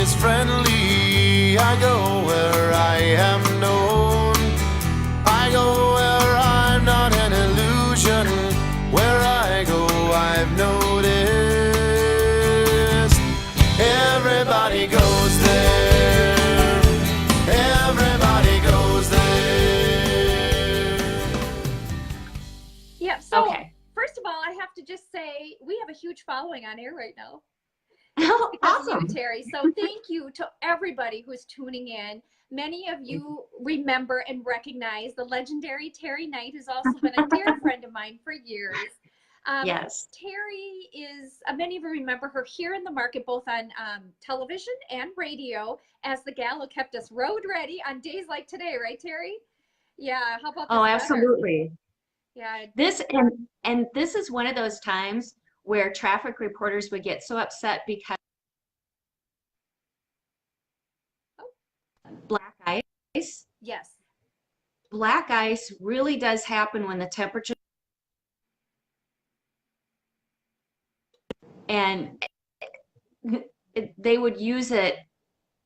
is friendly. I go where I am known. I go where I'm not an illusion. Where I go, I've noticed. Everybody goes there. Everybody goes there. Yeah, so Okay. first of all, I have to just say we have a huge following on air right now. Oh, Because of awesome. you, Teri. So thank you to everybody who's tuning in. Many of you remember and recognize the legendary Teri Knight, who's also been a dear friend of mine for years. Yes. Teri is, many of you remember her here in the market, both on television and radio, as the gal who kept us road ready on days like today, right, Teri? Yeah, how about this Oh, weather? absolutely. Yeah. This and this is one of those times where traffic reporters would get so upset because black ice. Yes. Black ice really does happen when the temperature, and they would use it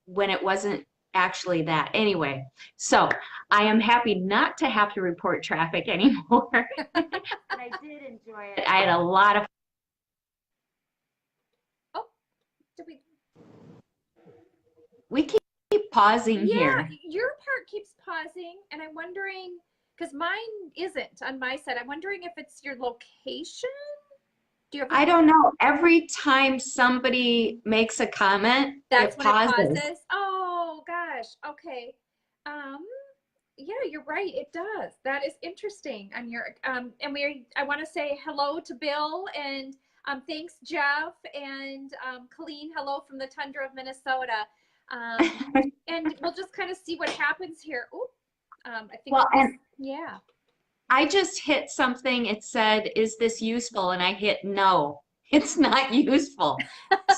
when it wasn't actually that. Anyway, so I am happy not to have to report traffic anymore. But I did enjoy it. I had a lot of. Oh, did we? We keep pausing here. Your part keeps pausing, and I'm wondering, because mine isn't on my side. I'm wondering if it's your location. Do you have? I don't know. Every time somebody makes a comment, That's it when pauses. it pauses. Oh gosh. Okay. Yeah, you're right. It does. That is interesting. On your and I want to say hello to Bill and thanks Jeff and Colleen. Hello from the tundra of Minnesota. And we'll just kind of see what happens here. Ooh, I think. Well, and yeah. I just hit something. It said, "Is this useful?" And I hit no. It's not useful.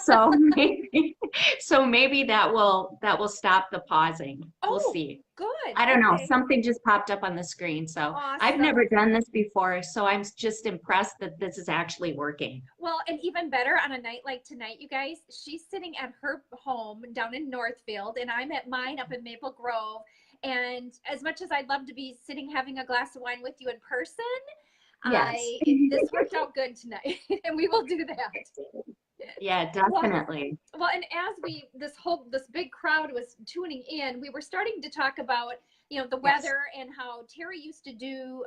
So maybe that will stop the pausing. We'll see. Good. I don't know. Okay. Something just popped up on the screen. So Awesome. I've never done this before. So I'm just impressed that this is actually working. Well, and even better on a night like tonight, you guys, she's sitting at her home down in Northfield, and I'm at mine up in Maple Grove. And as much as I'd love to be sitting having a glass of wine with you in person, Yes. This worked out good tonight, and we will do that. Yeah, definitely. Well, and as this big crowd was tuning in, we were starting to talk about, the weather and how Teri used to do,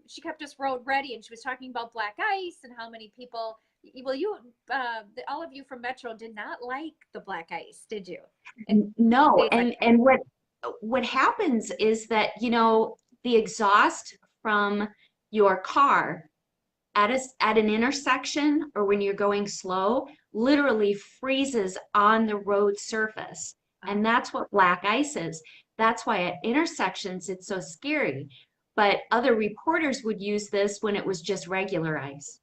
she kept us road ready, and she was talking about black ice and how many people, all of you from Metro did not like the black ice, did you? No, and what happens is that, the exhaust from your car at an intersection or when you're going slow literally freezes on the road surface. And that's what black ice is. That's why at intersections it's so scary. But other reporters would use this when it was just regular ice.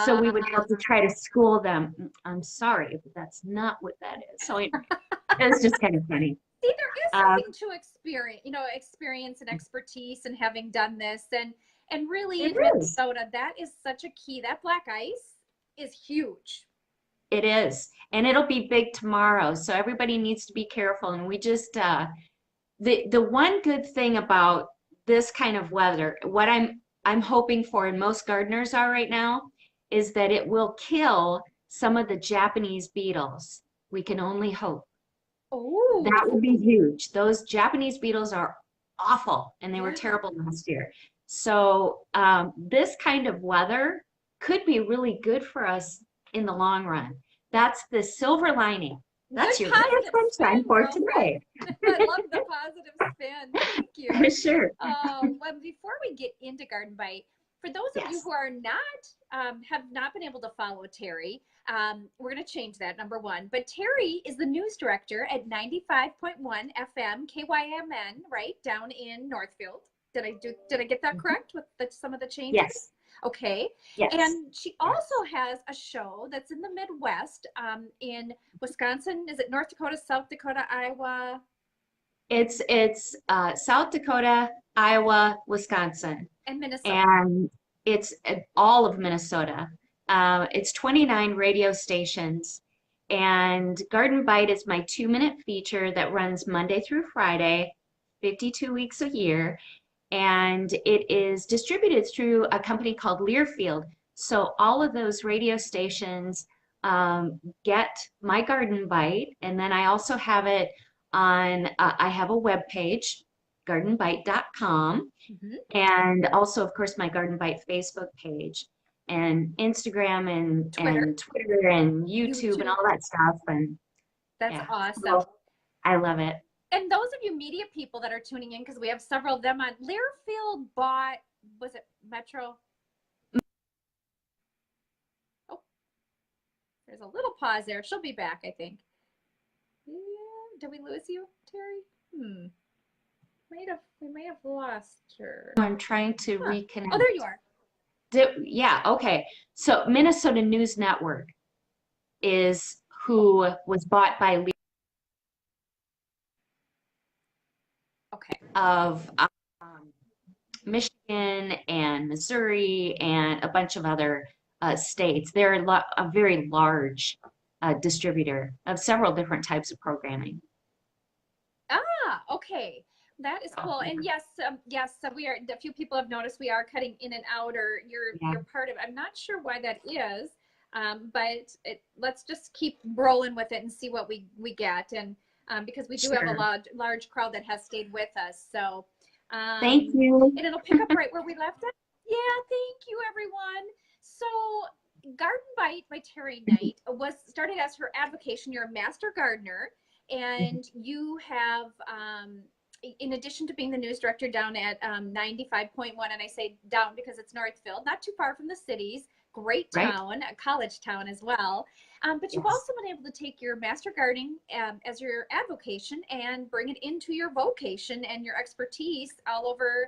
So we would have to try to school them. I'm sorry, but that's not what that is. So it was just kind of funny. See, there is something to experience and expertise and having done this. And really in Minnesota, that is such a key. That black ice is huge. It is. And it'll be big tomorrow. So everybody needs to be careful. And we just, the one good thing about this kind of weather, what I'm hoping for, and most gardeners are right now, is that it will kill some of the Japanese beetles. We can only hope. Oh, that would be huge. Those Japanese beetles are awful, and they were terrible last year. So this kind of weather could be really good for us in the long run. That's the silver lining. That's your sunshine for today. I love the positive spin. Thank you. Sure. Well, before we get into Garden Bite, for those of you who are have not been able to follow Teri, we're going to change that, number one. But Teri is the news director at 95.1 FM KYMN, right down in Northfield. Did I get that correct with some of the changes? Yes. Okay. Yes. And she also has a show that's in the Midwest, in Wisconsin. Is it North Dakota, South Dakota, Iowa? It's South Dakota, Iowa, Wisconsin, and Minnesota. And it's all of Minnesota. It's 29 radio stations, And Garden Bite is my 2-minute feature that runs Monday through Friday, 52 weeks a year. And it is distributed through a company called Learfield. So all of those radio stations get my Garden Bite. And then I also have it on, I have a web page, gardenbite.com. And also, of course, my Garden Bite Facebook page and Instagram and Twitter and YouTube and all that stuff. And that's awesome. So I love it. And those of you media people that are tuning in, because we have several of them on, Learfield bought, was it Metro? Oh, there's a little pause there. She'll be back, I think. Yeah, did we lose you, Teri? We may have lost her. I'm trying to reconnect. Oh, there you are. Yeah, okay. So Minnesota News Network is who was bought by of Michigan and Missouri and a bunch of other states. They're a very large distributor of several different types of programming. Ah, okay. That is cool. And yes, so we are, a few people have noticed we are cutting in and out, or you're part of, I'm not sure why that is, but let's just keep rolling with it and see what we get. And because we do have a large crowd that has stayed with us. So thank you. And it'll pick up right where we left it. Yeah, thank you, everyone. So Garden Bite by Teri Knight was started as her avocation. You're a master gardener, and you have, in addition to being the news director down at 95.1, and I say down because it's Northfield, not too far from the cities, great town, a college town as well. But you've also been able to take your master gardening as your avocation and bring it into your vocation and your expertise all over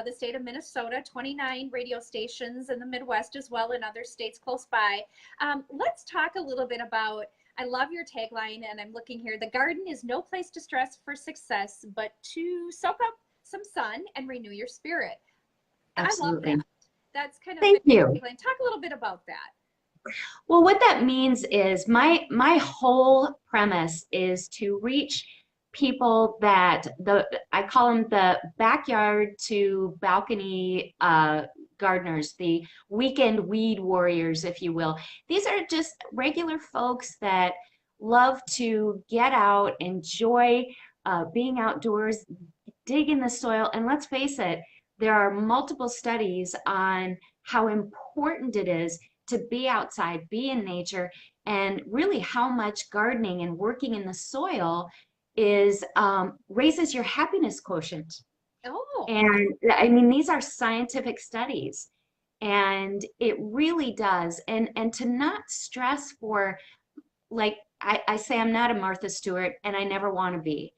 the state of Minnesota, 29 radio stations in the Midwest as well, and other states close by. Let's talk a little bit about, I love your tagline, and I'm looking here, the garden is no place to stress for success, but to soak up some sun and renew your spirit. Absolutely. I love that. That's kind of Thank you. Tagline. Talk a little bit about that. Well, what that means is my whole premise is to reach people that I call them the backyard to balcony gardeners, the weekend weed warriors, if you will. These are just regular folks that love to get out, enjoy being outdoors, dig in the soil, and let's face it, there are multiple studies on how important it is to be outside, be in nature, and really how much gardening and working in the soil is raises your happiness quotient. Oh. And I mean, these are scientific studies, and it really does. And to not stress for, like I say, I'm not a Martha Stewart, and I never want to be.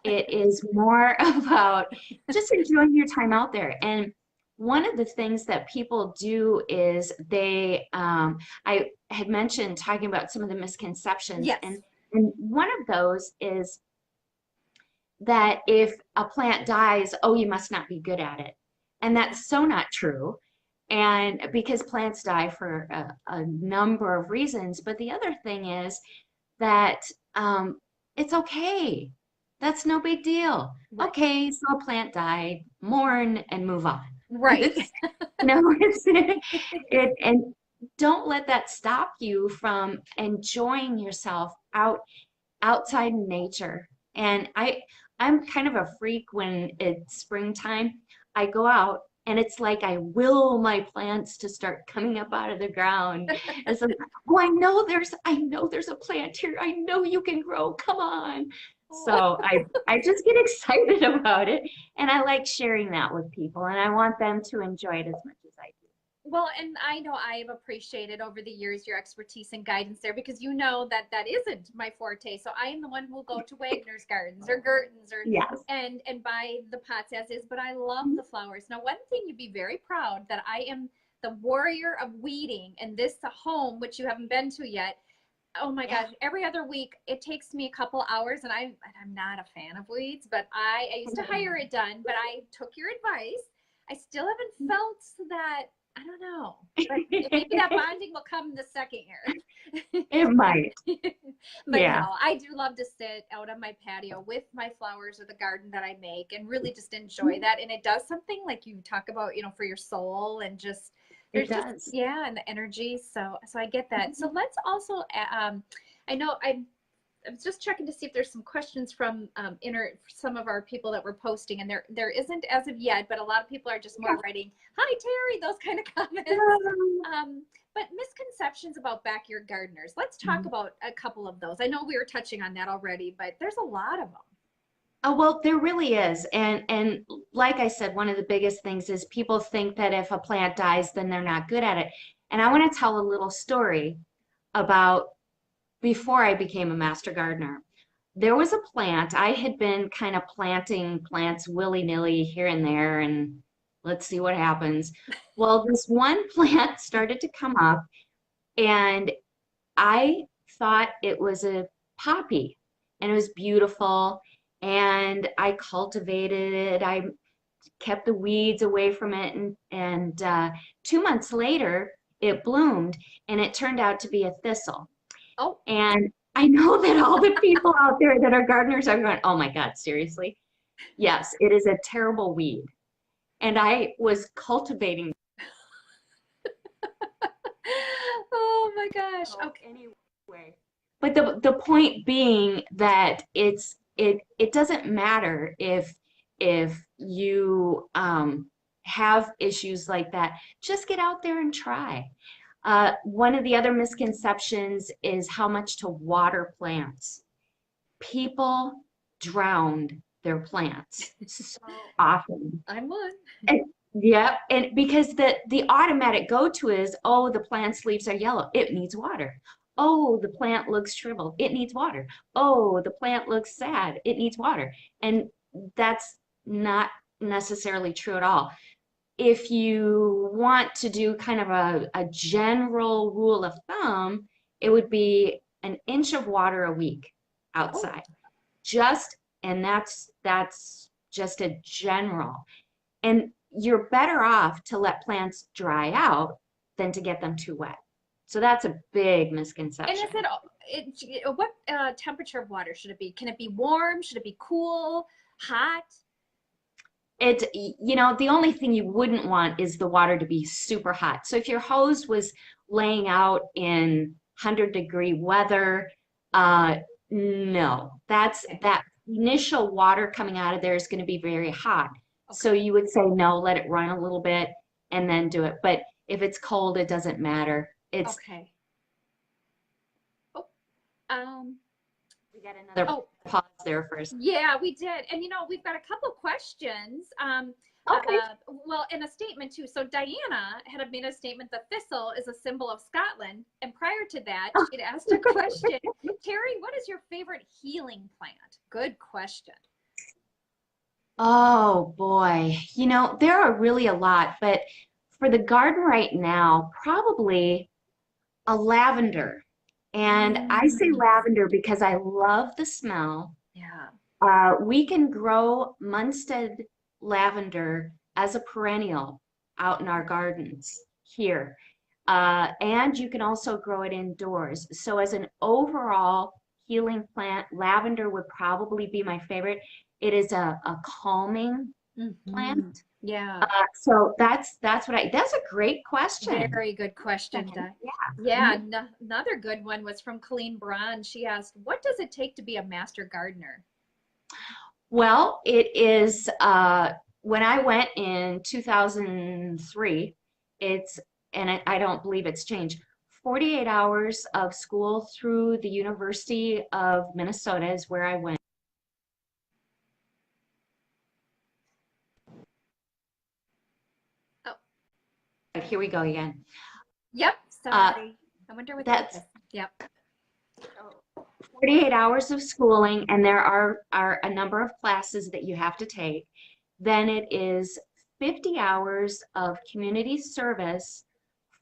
It is more about just enjoying your time out there. And one of the things that people do is they, I had mentioned talking about some of the misconceptions. Yes. And one of those is that if a plant dies, oh, you must not be good at it. And that's so not true. And because plants die for a number of reasons. But the other thing is that it's okay. That's no big deal. Right. Okay, so a plant died, mourn and move on. Right. And don't let that stop you from enjoying yourself outside in nature. And I'm kind of a freak when it's springtime. I go out and it's like I will my plants to start coming up out of the ground. It's like, oh, I know there's a plant here. I know you can grow. Come on. So I just get excited about it, and I like sharing that with people, and I want them to enjoy it as much as I do. Well, and I know I have appreciated over the years your expertise and guidance there, because you know that isn't my forte. So I am the one who will go to Wagner's Gardens or Gerton's or and buy the pots as is, but I love the flowers. Now, one thing you'd be very proud that I am the warrior of weeding in this home, which you haven't been to yet. Oh my gosh, every other week it takes me a couple hours, and I'm not a fan of weeds, but I used to hire it done, but I took your advice. I still haven't felt that, I don't know, but maybe that bonding will come in the second year. It might. But Yeah. no, I do love to sit out on my patio with my flowers or the garden that I make and really just enjoy that. And it does something like you talk about, for your soul and just It there's just does. and the energy. So I get that. So let's also I know I was just checking to see if there's some questions from some of our people that were posting, and there isn't as of yet, but a lot of people are just more writing, "Hi Terry," those kind of comments. But misconceptions about backyard gardeners. Let's talk about a couple of those. I know we were touching on that already, but there's a lot of them. Oh, well, there really is. And like I said, one of the biggest things is people think that if a plant dies, then they're not good at it. And I want to tell a little story about before I became a master gardener. There was a plant. I had been kind of planting plants willy-nilly here and there, and let's see what happens. Well, this one plant started to come up, and I thought it was a poppy, and it was beautiful, and I cultivated it. I kept the weeds away from it, and 2 months later, it bloomed, and it turned out to be a thistle. Oh. And I know that all the people out there that are gardeners are going, oh my God, seriously? Yes, it is a terrible weed. And I was cultivating. Oh my gosh. Okay. Anyway. But the point being that it doesn't matter if you have issues like that. Just get out there and try. One of the other misconceptions is how much to water plants. People drowned their plants so often. I'm one. Yeah, and because the automatic go-to is, oh, the plant's leaves are yellow, it needs water. Oh, the plant looks shriveled, it needs water. Oh, the plant looks sad, it needs water. And that's not necessarily true at all. If you want to do kind of a general rule of thumb, it would be an inch of water a week outside. And that's just a general. And you're better off to let plants dry out than to get them too wet. So that's a big misconception. And is what temperature of water should it be? Can it be warm? Should it be cool? Hot? The only thing you wouldn't want is the water to be super hot. So if your hose was laying out in 100-degree weather, no, that initial water coming out of there is going to be very hot. Okay. So you would say, no, let it run a little bit and then do it. But if it's cold, it doesn't matter. It's okay. We got another pause there first. Yeah, we did. And we've got a couple questions. Okay. Well, in a statement too. So Diana had made a statement that thistle is a symbol of Scotland. And prior to that, she'd asked a question. Terry, what is your favorite healing plant? Good question. Oh boy. There are really a lot, but for the garden right now, probably a lavender. And I say lavender because I love the smell. Yeah. We can grow Munstead lavender as a perennial out in our gardens here. And you can also grow it indoors. So as an overall healing plant, lavender would probably be my favorite. It is a calming plant. Yeah. So that's that's a great question. Very good question. Another good one was from Colleen Braun. She asked, what does it take to be a master gardener? Well, it is when I went in 2003, I don't believe it's changed. 48 hours of school through the University of Minnesota is where I went. Here we go again. Yep. Sorry. I wonder what that is. Yep. 48 hours of schooling, and there are a number of classes that you have to take. Then it is 50 hours of community service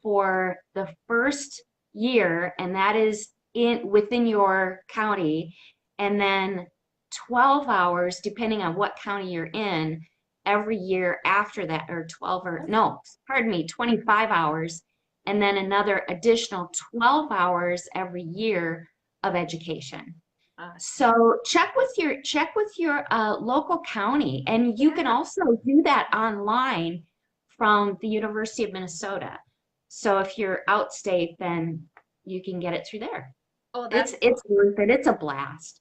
for the first year, and that is within your county, and then 12 hours, depending on what county you're in, every year after that, or 25 hours, and then another additional 12 hours every year of education. Awesome. So check with your local county, and you can also do that online from the University of Minnesota. So if you're outstate, then you can get it through there. Oh, It's worth it. It's a blast.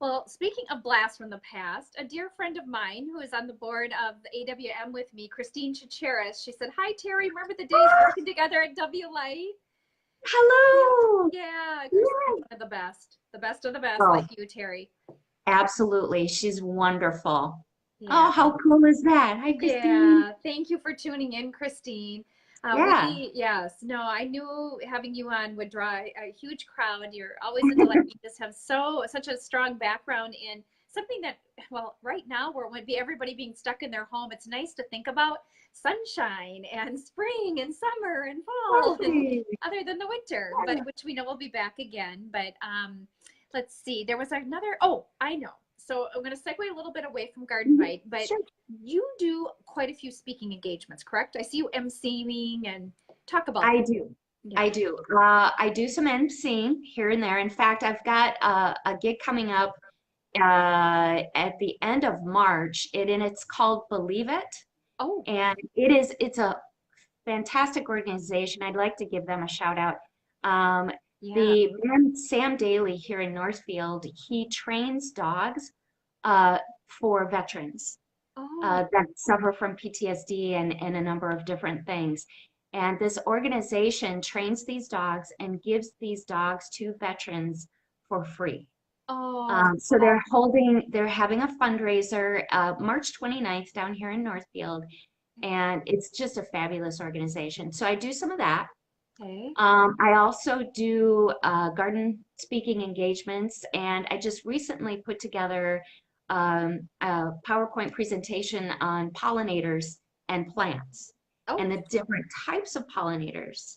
well, speaking of blasts from the past, a dear friend of mine who is on the board of the AWM with me, Christine Chicheris, she said, "Hi, Teri, remember the days working together at W Light?" Hello. Yeah, Christine's one of the best of the best, Oh, like you, Teri. absolutely. She's wonderful. Yeah. Oh, how cool is that? Hi, Christine. Yeah, thank you for tuning in, Christine. Yeah. Yes, no, I knew having you on would draw a huge crowd. You're always a delight. You just have such a strong background in something that, well, right now where it would be everybody being stuck in their home, it's nice to think about sunshine and spring and summer and fall, and, other than the winter, but which we know will be back again. But let's see, there was another. Oh, I know. So I'm going to segue a little bit away from Garden Bite, but Sure. you do quite a few speaking engagements, correct? I see you emceeing and talk about I that. do. Yeah. I do. I do some emceeing here and there. In fact, I've got a gig coming up at the end of March, and it's called Believe It. Oh, And it's a fantastic organization. I'd like to give them a shout out. yeah. The man Sam Daly here in Northfield, he trains dogs for veterans Oh, that suffer from PTSD and a number of different things. And this organization trains these dogs and gives these dogs to veterans for free. oh, So they're having a fundraiser March 29th down here in Northfield, and it's just a fabulous organization. So I do some of that. okay. I also do garden speaking engagements, and I just recently put together a PowerPoint presentation on pollinators and plants and Oh, the different types of pollinators.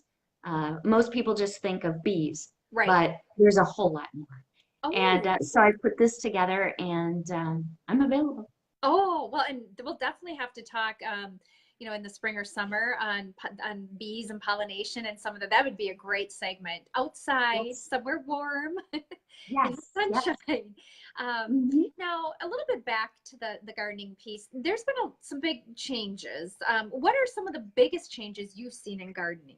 Most people just think of bees, right. but there's a whole lot more. Oh, And so I put this together, and I'm available. oh, well, and we'll definitely have to talk, in the spring or summer on bees and pollination and some of that would be a great segment outside, Yes. somewhere warm, in the Yes. sunshine. Mhm. Now, a little bit back to the gardening piece. There's been some big changes. What are some of the biggest changes you've seen in gardening?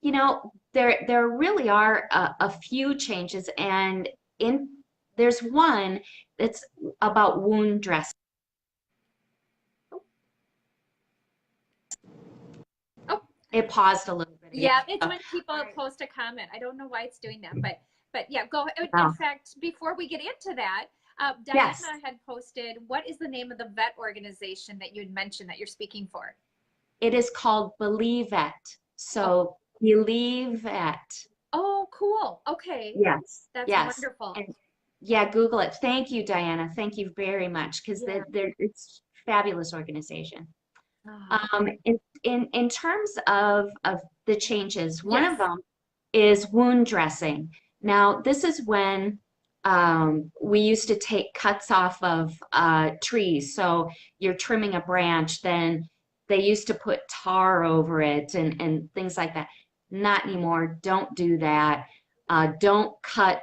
There really are a few changes, and there's one that's about wound dressing. Oh, It paused a little bit. yeah, it's when people All right. post a comment. I don't know why it's doing that, but yeah, go ahead. Wow. In fact, before we get into that, Diana Yes. had posted, what is the name of the vet organization that you had mentioned that you're speaking for? It is called Believe It. So Believe It. Oh, cool. Okay. Yes. That's Yes. wonderful. And yeah, Google it. Thank you, Diana. Thank you very much, because Yeah. it's fabulous organization. Oh, In terms of the changes, one yes. of them is wound dressing. Now, this is when we used to take cuts off of trees. So you're trimming a branch, then they used to put tar over it and things like that. Not anymore. Don't do that. Don't cut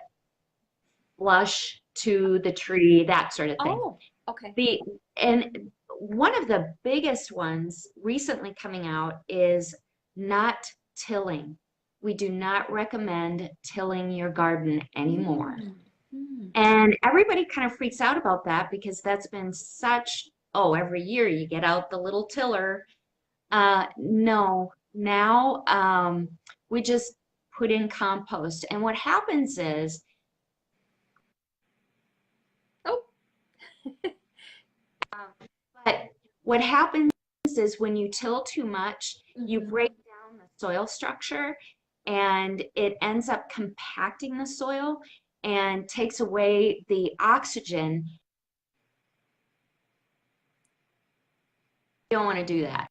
flush to the tree, that sort of thing. Oh, okay. And one of the biggest ones recently coming out is not tilling. We do not recommend tilling your garden anymore. And everybody kind of freaks out about that because that's been every year you get out the little tiller. No, now we just put in compost. And what happens is, Oh, but what happens is when you till too much, you Mhm. break down the soil structure, and it ends up compacting the soil and takes away the oxygen. You don't want to do that.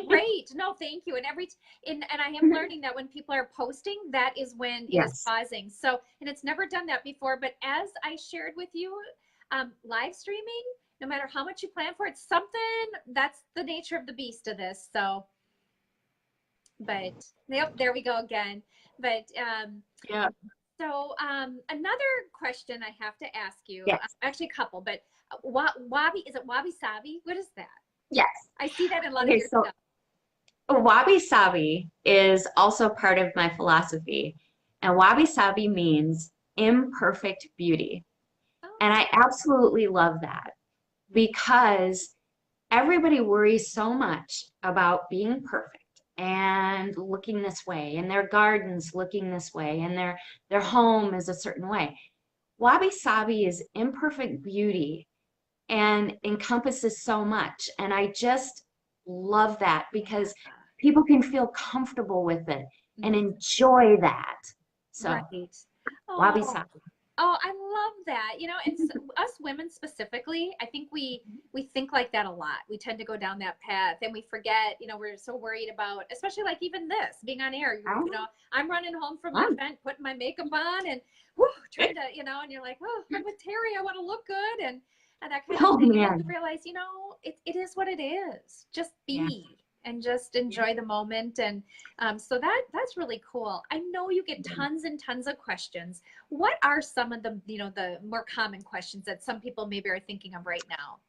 Great. No, thank you. And and I am learning that when people are posting, that is when it is Yes. pausing. So, and it's never done that before, but as I shared with you, live streaming, no matter how much you plan for it, something that's the nature of the beast of this. So, but yep, there we go again. But Yeah. so another question I have to ask you, Yes. actually a couple, but Wabi, is it Wabi Sabi? What is that? Yes. I see that in a lot Okay, of your so stuff. Wabi Sabi is also part of my philosophy. And Wabi Sabi means imperfect beauty. And Oh, I absolutely love that because everybody worries so much about being perfect and looking this way, and their gardens looking this way, and their home is a certain way. Wabi Sabi is imperfect beauty and encompasses so much. And I just love that because people can feel comfortable with it and enjoy that. So, right. Wabi Oh, Sabi. oh, I love that. You know, and us women specifically, I think we think like that a lot. We tend to go down that path, and we forget. You know, we're so worried about, especially like even this being on air. You know, I'm running home from an event, putting my makeup on, and whew, trying to, you know, and you're like, oh, I'm with Teri. I want to look good, and that kind of thing. And then you realize, you know, it is what it is. Just be. And just enjoy the moment, and so that's really cool. I know you get tons and tons of questions. What are some of the, you know, the more common questions that some people maybe are thinking of right now?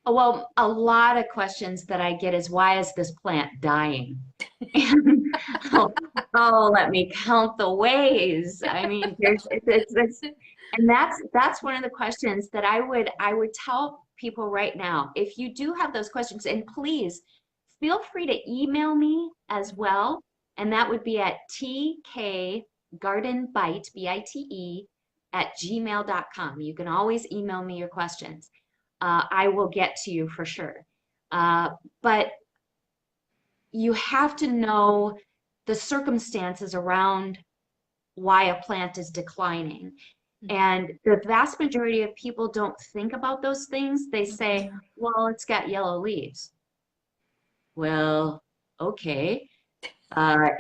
Well, a lot of questions that I get is, why is this plant dying? And, let me count the ways. I mean, and that's one of the questions that I would tell people right now. If you do have those questions, and please feel free to email me as well, and that would be at tkgardenbite, B-I-T-E, @gmail.com. You can always email me your questions. I will get to you for sure. But you have to know the circumstances around why a plant is declining. And the vast majority of people don't think about those things. They say, well, it's got yellow leaves. Well, okay.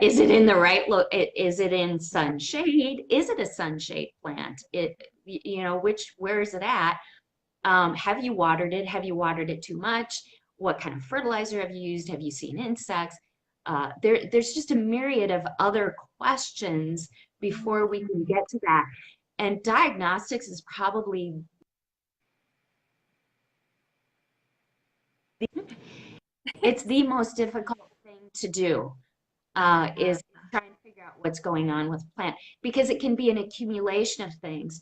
Is it in the right is it in sunshade? Is it a sunshade plant? Where is it at? Have you watered it? Have you watered it too much? What kind of fertilizer have you used? Have you seen insects? There's just a myriad of other questions before we can get to that. And diagnostics is probably it's the most difficult thing to do, is trying to figure out what's going on with the plant, because it can be an accumulation of things,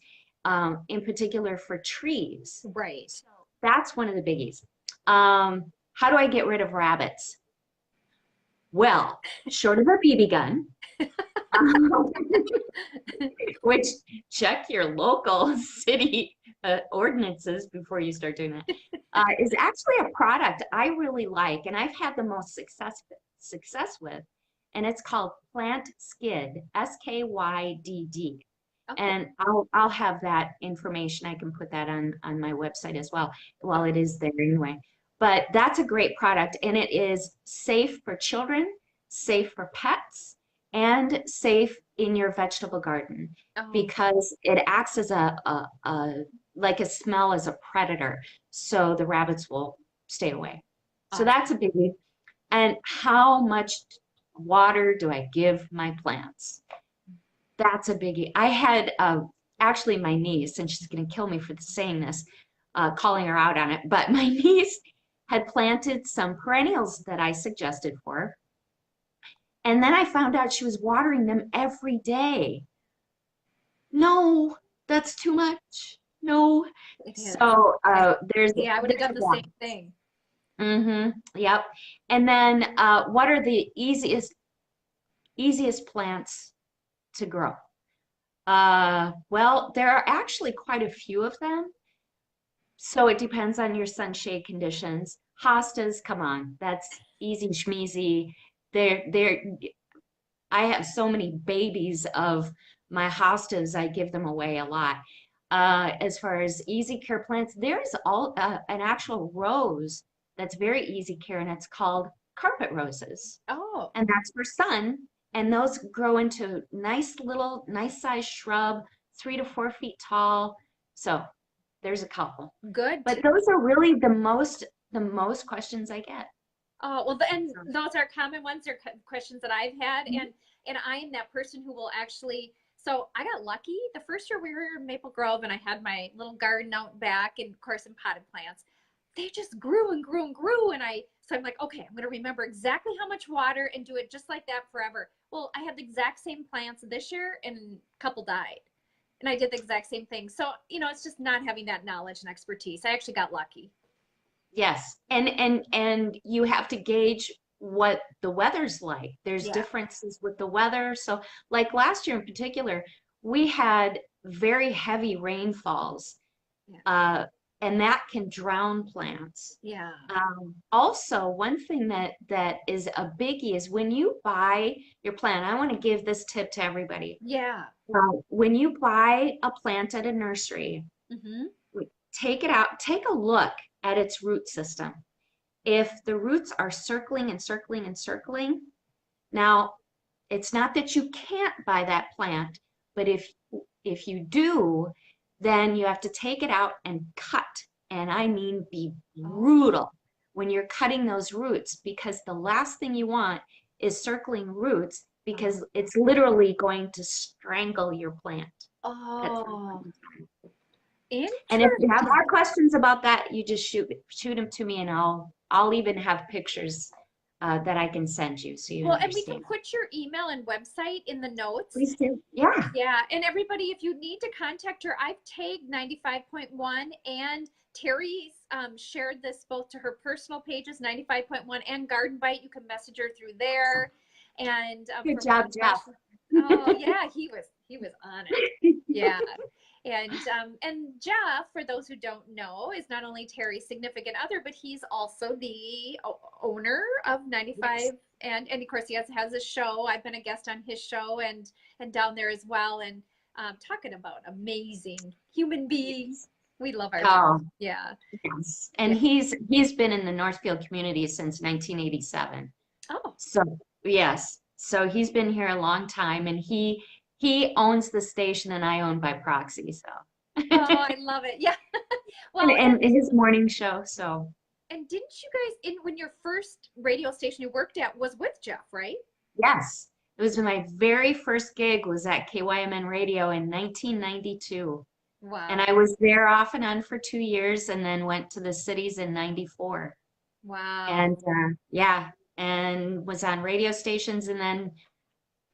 in particular for trees. Right. So that's one of the biggies. How do I get rid of rabbits? Well, short of a BB gun, which check your local city ordinances before you start doing that, is actually a product I really like, and I've had the most success with, and it's called Plant Skid, SKYDD. Okay. And I'll have that information. I can put that on my website as well. Well, it is there anyway. But that's a great product, and it is safe for children, safe for pets, and safe in your vegetable garden, because it acts as like a smell as a predator, so the rabbits will stay away. So that's a biggie. And how much water do I give my plants? That's a biggie. I had actually my niece, and she's going to kill me for saying this, calling her out on it, but my niece had planted some perennials that I suggested for her. And then I found out she was watering them every day. No, that's too much. No. So there's I would have done the same thing. Yep. And then what are the easiest plants to grow? Well, there are actually quite a few of them. So it depends on your sunshade conditions. Hostas, come on, that's easy schmeezy. I have so many babies of my hostas, I give them away a lot. As far as easy care plants, there's an actual rose that's very easy care, and it's called carpet roses. Oh. And that's for sun. And those grow into nice size shrub, 3 to 4 feet tall. So there's a couple. Good. But those are really the most questions I get. Oh, well, and those are common ones, or questions that I've had. And And I am that person who will actually, so I got lucky. The first year we were in Maple Grove and I had my little garden out back and of course in potted plants. They just grew and grew and grew. And so I'm like, okay, I'm going to remember exactly how much water and do it just like that forever. Well, I had the exact same plants this year and a couple died. And I did the exact same thing. So, it's just not having that knowledge and expertise. I actually got lucky. Yes. And you have to gauge what the weather's like. There's differences with the weather. So like last year in particular, we had very heavy rainfalls. And that can drown plants. Yeah. Also, one thing that is a biggie is when you buy your plant, I want to give this tip to everybody. Yeah. When you buy a plant at a nursery, take it out, take a look at its root system. If the roots are circling and circling and circling, now it's not that you can't buy that plant, but if you do, then you have to take it out and cut. And I mean be brutal when you're cutting those roots, because the last thing you want is circling roots, because it's literally going to strangle your plant. Oh. And if you have more questions about that, you just shoot them to me, and I'll even have pictures that I can send you, so you understand. And we can put your email and website in the notes. Please do. Yeah. Yeah, and everybody, if you need to contact her, I've tagged 95.1, and Teri's shared this both to her personal pages, 95.1 and Garden Bite. You can message her through there. And good job, Jeff. Oh yeah, he was on it. Yeah. And Jeff, for those who don't know, is not only Teri's significant other, but he's also the owner of 95. Yes. And of course he has a show. I've been a guest on his show and down there as well. And talking about amazing human beings. We love our Jeff. Yeah. Yes. And he's been in the Northfield community since 1987. Oh. So yes. So he's been here a long time, and he owns the station and I own by proxy. So. Oh, I love it. Yeah. Well, and his morning show. So. And didn't you guys, when your first radio station you worked at was with Jeff, right? Yes. It was my very first gig was at KYMN Radio in 1992. Wow. And I was there off and on for 2 years, and then went to the cities in 94. Wow. And and was on radio stations, and then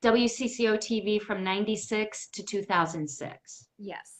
WCCO TV from 96 to 2006. Yes.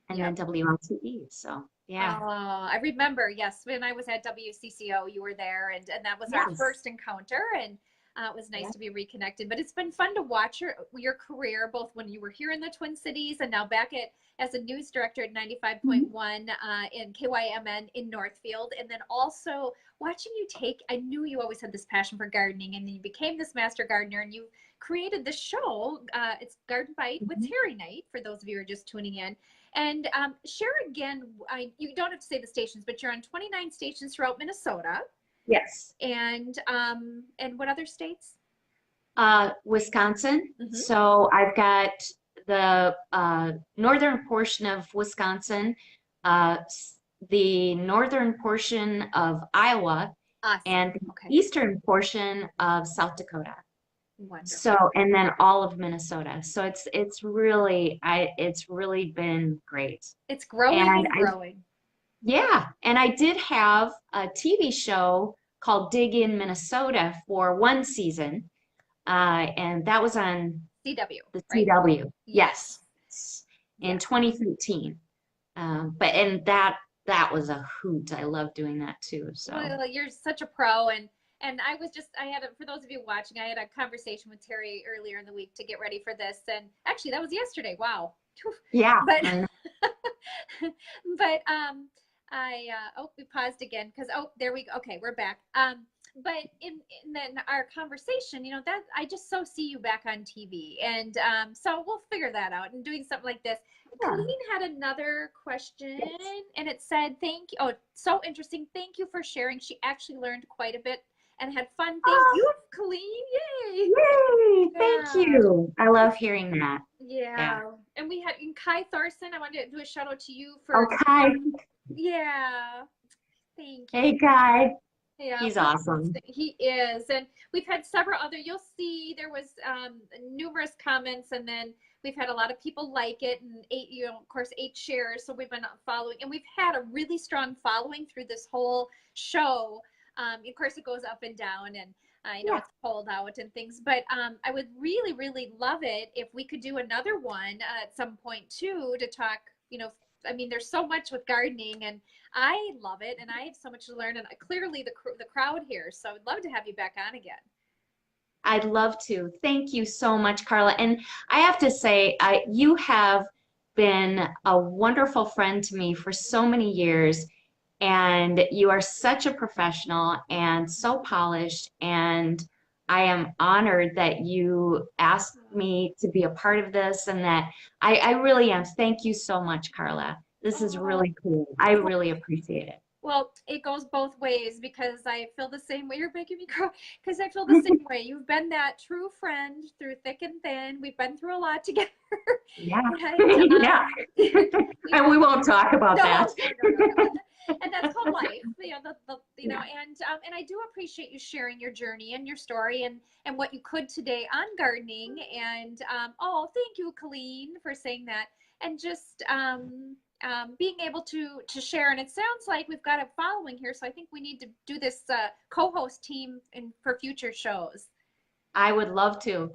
And then WLTV. So, yeah. Oh, I remember. Yes. When I was at WCCO, you were there, and that was our first encounter, and it was nice to be reconnected, but it's been fun to watch your career, both when you were here in the Twin Cities and now back as a news director at 95.1 in KYMN in Northfield. And then also watching you I knew you always had this passion for gardening, and then you became this master gardener, and you created this show. It's Garden Bite with Teri Knight, for those of you who are just tuning in. And share again, you don't have to say the stations, but you're on 29 stations throughout Minnesota. Yes. And what other states? Wisconsin. So I've got the northern portion of Wisconsin, the northern portion of Iowa, and the eastern portion of South Dakota. Wonderful. So, and then all of Minnesota. So it's really been great. It's growing and growing. Yeah, and I did have a TV show called Dig in Minnesota for one season, and that was on CW. The right? CW, yes, in 2013. But that was a hoot. I love doing that too. So well, you're such a pro, and for those of you watching, I had a conversation with Teri earlier in the week to get ready for this, and actually that was yesterday. Wow. Yeah. But we paused again because there we go. Okay, we're back. But in then our conversation, that I just so see you back on TV, and so we'll figure that out and doing something like this. Yeah. Colleen had another question, and it said, "Thank you. Oh, so interesting. Thank you for sharing. She actually learned quite a bit and had fun. Thank you, Colleen. Yay! Yay! Thank you. I love hearing that. Yeah. And we had Kai Thorson. I wanted to do a shout out to you for. Kai. Yeah. Thank you. Hey, Kai. Yeah, He's awesome. he is. And we've had several other, you'll see there was numerous comments, and then we've had a lot of people like it, and eight, of course, 8 shares. So we've been following, and we've had a really strong following through this whole show. Of course, it goes up and down, and I know it's cold out and things, but I would really, really love it if we could do another one at some point too, to talk, I mean, there's so much with gardening, and I love it, and I have so much to learn, and clearly the crowd here. So I'd love to have you back on again. I'd love to. Thank you so much, Carla. And I have to say, you have been a wonderful friend to me for so many years, and you are such a professional and so polished. And I am honored that you asked me to be a part of this, and that I really am. Thank you so much, Carla. This is really cool. I really appreciate it. Well, it goes both ways, because I feel the same way. You're making me cry, because I feel the same way. You've been that true friend through thick and thin. We've been through a lot together. Yeah. And, Yeah. And we won't talk about that. No. And that's called life, and I do appreciate you sharing your journey and your story, and what you could today on gardening. And thank you, Colleen, for saying that, and just being able to share. And it sounds like we've got a following here, so I think we need to do this co-host team for future shows. I would love to.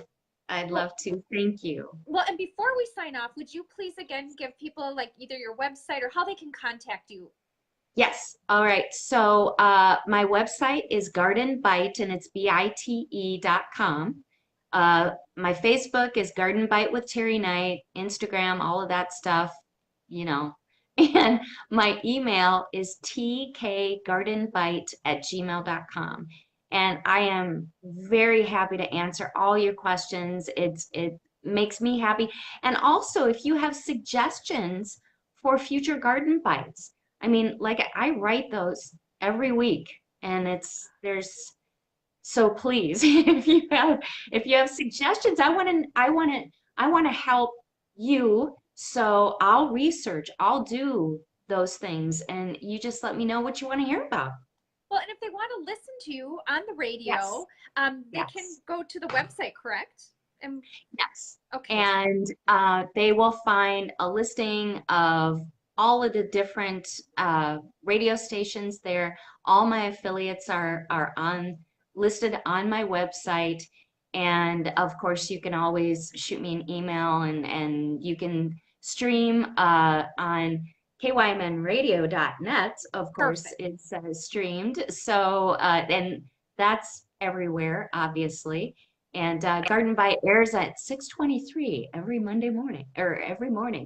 I'd love to. Thank you. Well, and before we sign off, would you please again give people like either your website or how they can contact you? Yes. All right. So my website is Garden Bite, and it's BITE.com. My Facebook is Garden Bite with Teri Knight, Instagram, all of that stuff, And my email is tkgardenbite@gmail.com. And I am very happy to answer all your questions. It makes me happy. And also, if you have suggestions for future Garden Bites, I mean, like I write those every week, and so please, if you have suggestions, I want to help you. So I'll research, I'll do those things, and you just let me know what you want to hear about. Well, and if they want to listen to you on the radio, they can go to the website, correct? Yes. Okay. And they will find a listing of all of the different radio stations there. All my affiliates are listed on my website. And of course, you can always shoot me an email, and you can stream on kymnradio.net. Of course, it's streamed. So, and that's everywhere, obviously. And Garden Bite airs at 6:23 every morning.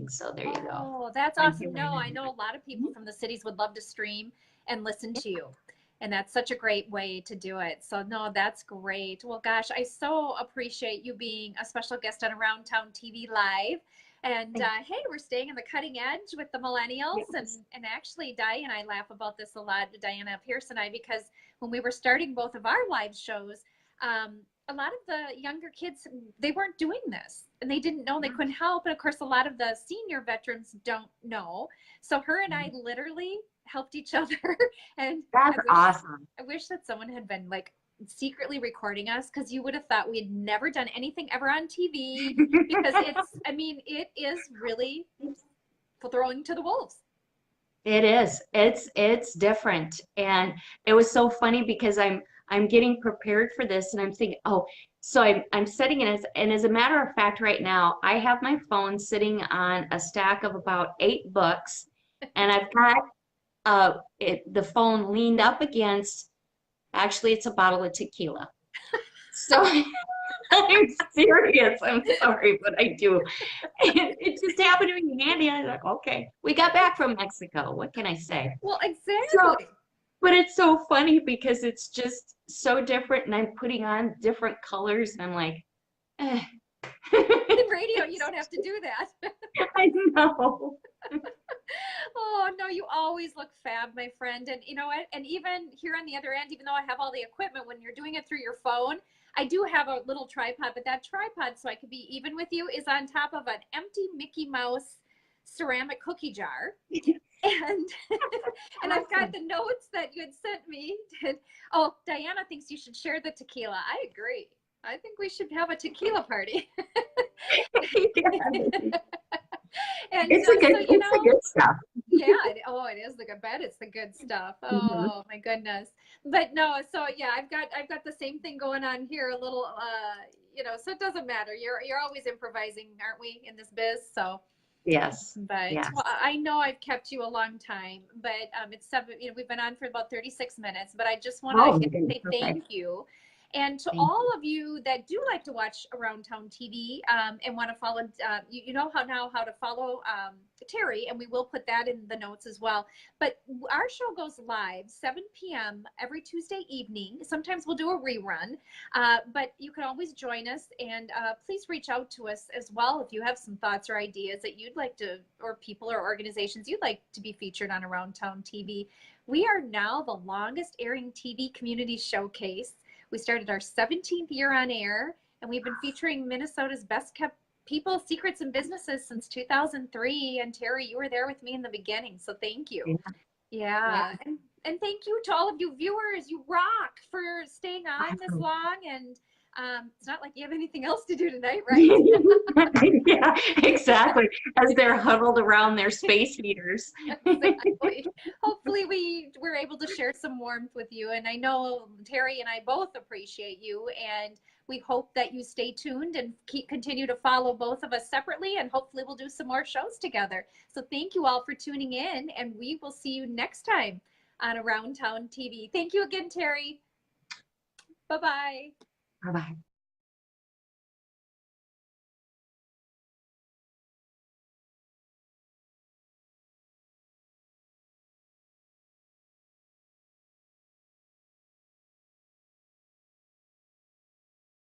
So there you go. Oh, that's awesome. No, I know a lot of people from the cities would love to stream and listen to you. And that's such a great way to do it. So no, that's great. Well, gosh, I so appreciate you being a special guest on Around Town TV Live. And hey, we're staying in the cutting edge with the millennials. Yes. And actually, Di and I laugh about this a lot, Diana Pierce and I, because when we were starting both of our live shows, a lot of the younger kids, they weren't doing this, and they didn't know, they couldn't help. And of course, a lot of the senior veterans don't know. So her and I literally helped each other. And that's awesome. I wish that someone had been like secretly recording us, because you would have thought we had never done anything ever on TV, because it is really throwing to the wolves. It is. It's different. And it was so funny, because I'm getting prepared for this, and I'm thinking, so I'm setting it and as a matter of fact, right now, I have my phone sitting on a stack of about 8 books, and I've got the phone leaned up against, actually, it's a bottle of tequila. So I'm serious. I'm sorry, but I do. It just happened to be handy. I was like, okay, we got back from Mexico. What can I say? Well, exactly. But it's so funny, because it's just so different, and I'm putting on different colors, and I'm like, In radio, you don't have to do that. I know. Oh, no, you always look fab, my friend. And you know what? And even here on the other end, even though I have all the equipment, when you're doing it through your phone, I do have a little tripod, but that tripod, so I could be even with you, is on top of an empty Mickey Mouse ceramic cookie jar. And and I've got the notes that you had sent me. Oh, Diana thinks you should share the tequila. I agree. I think we should have a tequila party. And It's a good, so, it's the good stuff. yeah, it is the good. I bet it's the good stuff. Mhm. Oh my goodness. But no, so yeah, I've got the same thing going on here. A little, so it doesn't matter. You're always improvising, aren't we, in this biz? So. Yes. But Yes. well, I know I've kept you a long time, but it's 7, we've been on for about 36 minutes, but I just want to say thank you. And to all of you that do like to watch Around Town TV and want to follow, you know how to follow Teri, and we will put that in the notes as well. But our show goes live 7 p.m. every Tuesday evening. Sometimes we'll do a rerun, but you can always join us, and please reach out to us as well if you have some thoughts or ideas that you'd like to, or people or organizations you'd like to be featured on Around Town TV. We are now the longest airing TV community showcase. We started our 17th year on air, and we've been featuring Minnesota's best kept people, secrets, and businesses since 2003. And Teri, you were there with me in the beginning, so thank you. Yeah. And thank you to all of you viewers. You rock for staying on this long. And it's not like you have anything else to do tonight, right? Yeah, exactly. As they're huddled around their space heaters. Exactly. Hopefully we were able to share some warmth with you. And I know Teri and I both appreciate you. And we hope that you stay tuned and continue to follow both of us separately. And hopefully we'll do some more shows together. So thank you all for tuning in. And we will see you next time on Around Town TV. Thank you again, Teri. Bye-bye. Bye-bye.